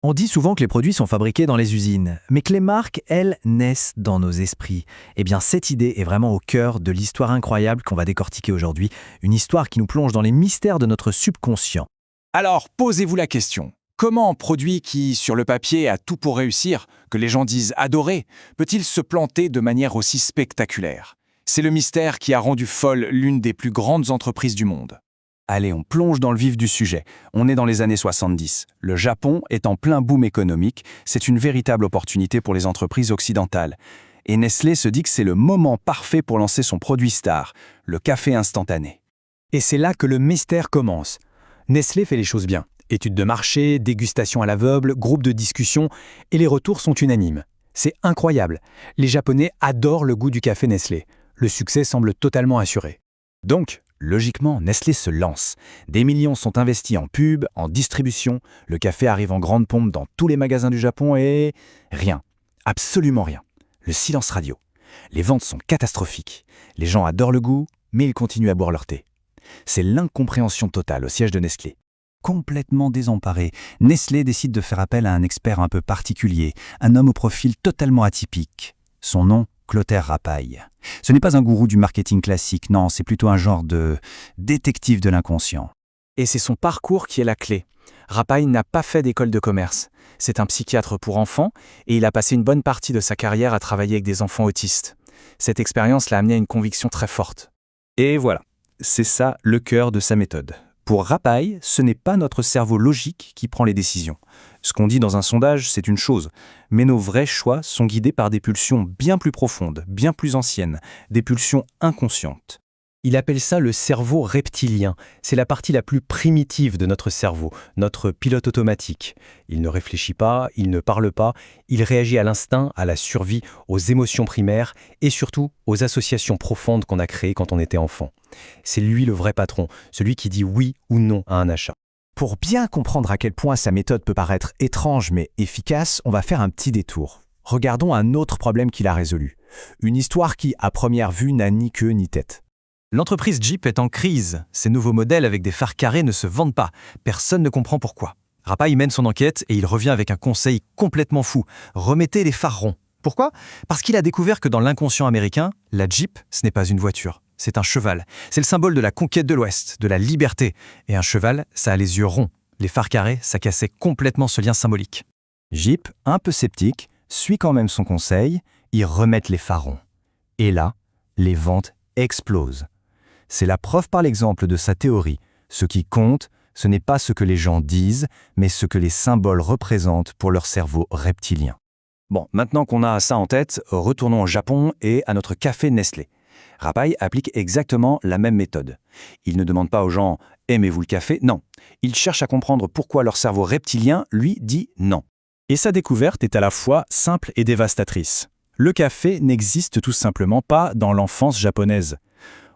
On dit souvent que les produits sont fabriqués dans les usines, mais que les marques, elles, naissent dans nos esprits. Eh bien, cette idée est vraiment au cœur de l'histoire incroyable qu'on va décortiquer aujourd'hui, une histoire qui nous plonge dans les mystères de notre subconscient. Alors, posez-vous la question. Comment un produit qui, sur le papier, a tout pour réussir, que les gens disent adorer, peut-il se planter de manière aussi spectaculaire? C'est le mystère qui a rendu folle l'une des plus grandes entreprises du monde. Allez, on plonge dans le vif du sujet. On est dans les années 70. Le Japon est en plein boom économique. C'est une véritable opportunité pour les entreprises occidentales. Et Nestlé se dit que c'est le moment parfait pour lancer son produit star, le café instantané. Et c'est là que le mystère commence. Nestlé fait les choses bien. Études de marché, dégustation à l'aveugle, groupe de discussion, et les retours sont unanimes. C'est incroyable. Les Japonais adorent le goût du café Nestlé. Le succès semble totalement assuré. Donc, logiquement, Nestlé se lance. Des millions sont investis en pub, en distribution. Le café arrive en grande pompe dans tous les magasins du Japon et... rien. Absolument rien. Le silence radio. Les ventes sont catastrophiques. Les gens adorent le goût, mais ils continuent à boire leur thé. C'est l'incompréhension totale au siège de Nestlé. Complètement désemparé, Nestlé décide de faire appel à un expert un peu particulier, un homme au profil totalement atypique. Son nom, Clotaire Rapaille. Ce n'est pas un gourou du marketing classique, non, c'est plutôt un genre de détective de l'inconscient. Et c'est son parcours qui est la clé. Rapaille n'a pas fait d'école de commerce. C'est un psychiatre pour enfants et il a passé une bonne partie de sa carrière à travailler avec des enfants autistes. Cette expérience l'a amené à une conviction très forte. Et voilà, c'est ça le cœur de sa méthode. Pour Rapaille, ce n'est pas notre cerveau logique qui prend les décisions. Ce qu'on dit dans un sondage, c'est une chose, mais nos vrais choix sont guidés par des pulsions bien plus profondes, bien plus anciennes, des pulsions inconscientes. Il appelle ça le cerveau reptilien. C'est la partie la plus primitive de notre cerveau, notre pilote automatique. Il ne réfléchit pas, il ne parle pas, il réagit à l'instinct, à la survie, aux émotions primaires et surtout aux associations profondes qu'on a créées quand on était enfant. C'est lui le vrai patron, celui qui dit oui ou non à un achat. Pour bien comprendre à quel point sa méthode peut paraître étrange mais efficace, on va faire un petit détour. Regardons un autre problème qu'il a résolu. Une histoire qui, à première vue, n'a ni queue ni tête. L'entreprise Jeep est en crise. Ces nouveaux modèles avec des phares carrés ne se vendent pas. Personne ne comprend pourquoi. Rapaille mène son enquête et il revient avec un conseil complètement fou. Remettez les phares ronds. Pourquoi? Parce qu'il a découvert que dans l'inconscient américain, la Jeep, ce n'est pas une voiture. C'est un cheval. C'est le symbole de la conquête de l'Ouest, de la liberté. Et un cheval, ça a les yeux ronds. Les phares carrés, ça cassait complètement ce lien symbolique. Jeep, un peu sceptique, suit quand même son conseil, ils remettent les phares ronds. Et là, les ventes explosent. C'est la preuve par l'exemple de sa théorie. Ce qui compte, ce n'est pas ce que les gens disent, mais ce que les symboles représentent pour leur cerveau reptilien. Bon, maintenant qu'on a ça en tête, retournons au Japon et à notre café Nestlé. Rapaille applique exactement la même méthode. Il ne demande pas aux gens « aimez-vous le café ?» Non. Il cherche à comprendre pourquoi leur cerveau reptilien lui dit non. Et sa découverte est à la fois simple et dévastatrice. Le café n'existe tout simplement pas dans l'enfance japonaise.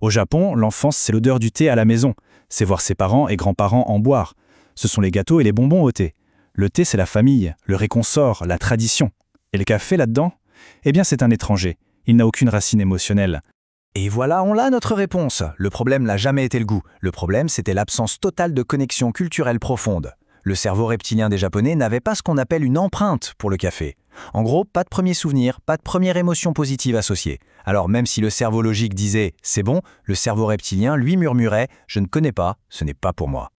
Au Japon, l'enfance, c'est l'odeur du thé à la maison. C'est voir ses parents et grands-parents en boire. Ce sont les gâteaux et les bonbons au thé. Le thé, c'est la famille, le réconfort, la tradition. Et le café, là-dedans? Eh bien, c'est un étranger. Il n'a aucune racine émotionnelle. Et voilà, on l'a notre réponse. Le problème n'a jamais été le goût. Le problème, c'était l'absence totale de connexion culturelle profonde. Le cerveau reptilien des Japonais n'avait pas ce qu'on appelle une empreinte pour le café. En gros, pas de premier souvenir, pas de première émotion positive associée. Alors même si le cerveau logique disait « c'est bon », le cerveau reptilien lui murmurait « je ne connais pas, ce n'est pas pour moi ».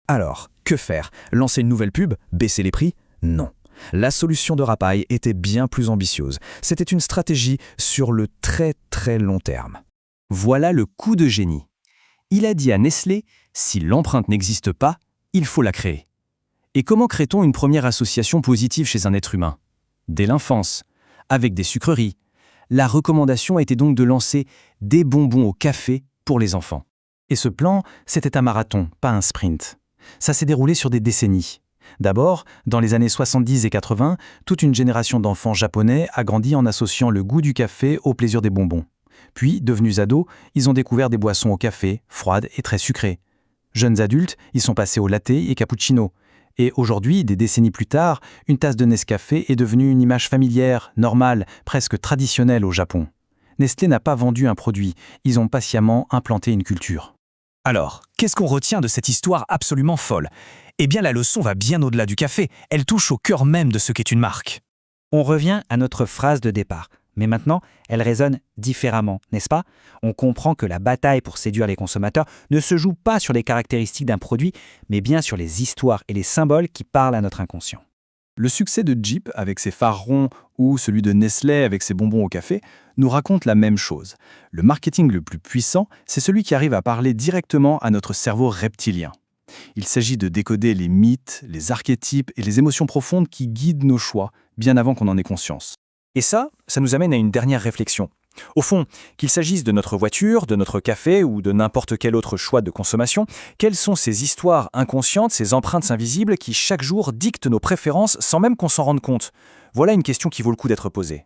Alors, que faire? Lancer une nouvelle pub? Baisser les prix? Non. La solution de Rapaille était bien plus ambitieuse. C'était une stratégie sur le très très long terme. Voilà le coup de génie. Il a dit à Nestlé « si l'empreinte n'existe pas, il faut la créer ». Et comment crée-t-on une première association positive chez un être humain? Dès l'enfance, avec des sucreries. La recommandation était donc de lancer des bonbons au café pour les enfants. Et ce plan, c'était un marathon, pas un sprint. Ça s'est déroulé sur des décennies. D'abord, dans les années 70 et 80, toute une génération d'enfants japonais a grandi en associant le goût du café au plaisir des bonbons. Puis, devenus ados, ils ont découvert des boissons au café, froides et très sucrées. Jeunes adultes, ils sont passés au latte et cappuccino. Et aujourd'hui, des décennies plus tard, une tasse de Nescafé est devenue une image familière, normale, presque traditionnelle au Japon. Nestlé n'a pas vendu un produit, ils ont patiemment implanté une culture. Alors, qu'est-ce qu'on retient de cette histoire absolument folle? Eh bien, la leçon va bien au-delà du café. Elle touche au cœur même de ce qu'est une marque. On revient à notre phrase de départ. Mais maintenant, elle résonne différemment, n'est-ce pas? On comprend que la bataille pour séduire les consommateurs ne se joue pas sur les caractéristiques d'un produit, mais bien sur les histoires et les symboles qui parlent à notre inconscient. Le succès de Jeep avec ses phares ronds ou celui de Nestlé avec ses bonbons au café nous raconte la même chose. Le marketing le plus puissant, c'est celui qui arrive à parler directement à notre cerveau reptilien. Il s'agit de décoder les mythes, les archétypes et les émotions profondes qui guident nos choix, bien avant qu'on en ait conscience. Et ça nous amène à une dernière réflexion. Au fond, qu'il s'agisse de notre voiture, de notre café ou de n'importe quel autre choix de consommation, quelles sont ces histoires inconscientes, ces empreintes invisibles qui chaque jour dictent nos préférences sans même qu'on s'en rende compte? Voilà une question qui vaut le coup d'être posée.